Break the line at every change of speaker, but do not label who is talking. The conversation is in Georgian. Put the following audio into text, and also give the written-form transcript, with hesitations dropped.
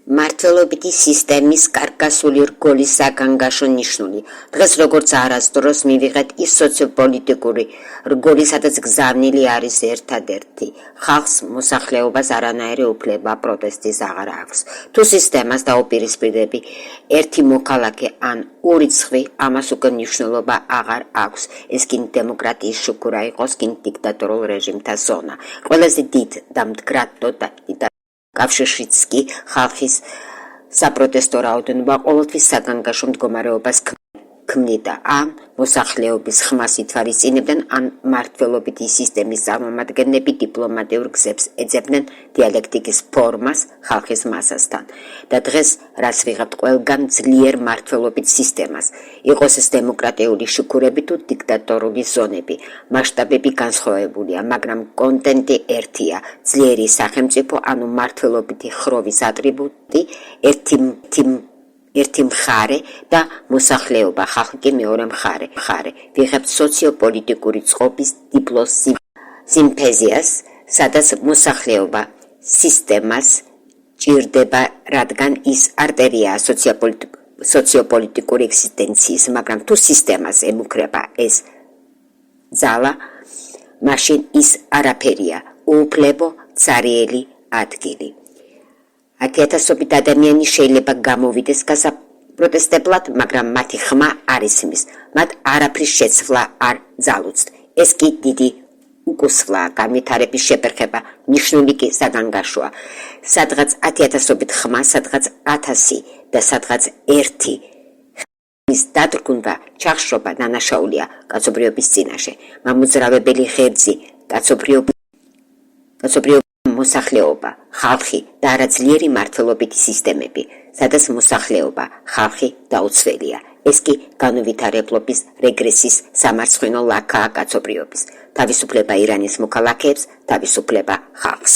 მართლობითი სისტემის კარკასული რგოლის საგანგაშო ნიშნული. დღეს როგორც არასდროს მივიღეთ ის სოციოპოლიტიკური რგოლი, სადაც გზავნილი არის ერთადერთი. ხალხს მოსახლეობას არანაირი უფლება პროტესტის აღარ აქვს. თუ სისტემას დაუპირისპირდები ერთი მოქალაქე ან ურიცხვი, ამას უკვე მნიშვნელობა აღარ აქვს. ეს კინ დემოკრატიის შუქურა იყოს, კინ დიქტატორულ რეჟიმთა ზონა. ყველაზე დიდ და მდგრად კავშირშიც კი ხალხის საპროტესტო რაოდენობა ყოველთვის საგანგაშო მდგომარეობას ქმნიდა. ან მოსახლეობის ხმას ითვალისწინებდნენ, ან მმართველობითი სისტემის წარმომადგენლები დიპლომატიურ გზებს ეძებდნენ დიალექტიკის ფორმას ხალხის მასასთან. და დღეს რაც ვიღებთ ყველგან ძლიერ მმართველობით სისტემას, იყოს ეს დემოკრატიული შუქურები თუ დიქტატორული ზონები. მასშტაბები განსხვავებულია, მაგრამ კონტენტი ერთია. ძლიერი სახელმწიფო, ანუ მმართველობითი ხროვის ატრიბუტი, ერთი მხარე და მოსახლეობა, ხალხი კი მეორე მხარე. ვიღებთ სოციოპოლიტიკური წყობის დიპლოს სიმფეზიას, სადაც მოსახლეობა სისტემას ჭირდება, რადგან ის არტერია სოციოპოლიტიკური ეგზისტენციის, მაგრამ თუ სისტემას ემუქრება ეს ძალა, მაშინ ის არაფერია, უუფლებო ცარიელი ადგილი. 10,000 ადამიანი შეიძლება გამოვიდეს გასაპროტესტებლად, მაგრამ მათი ხმა არ ისმის, მათ არაფრის შეცვლა არ ძალუძთ. ეს კი დიდი უკუსვლაა, განვითარების შეფერხება, ნიშნული კი საგანგაშოა. სადღაც 10,000 ხმა, სადღაც 1000 და სადღაც ერთი ხმის დადგუნდა, ჩახშობა დანაშაულია კაცობრიობის წინაშე. მამოძრავებელი ღერძი, კაცობრიობის მოსახლეობა, ხალხი და არა ძლიერი მმართველობითი სისტემები, სადაც მოსახლეობა, ხალხი დაუცველია. ეს კი განუვითარებლობის რეგრესის სამარცხვინო ლაქაა კაცობრიობის. თავისუფლება ირანის მოქალაქეებს, თავისუფლება ხალხს.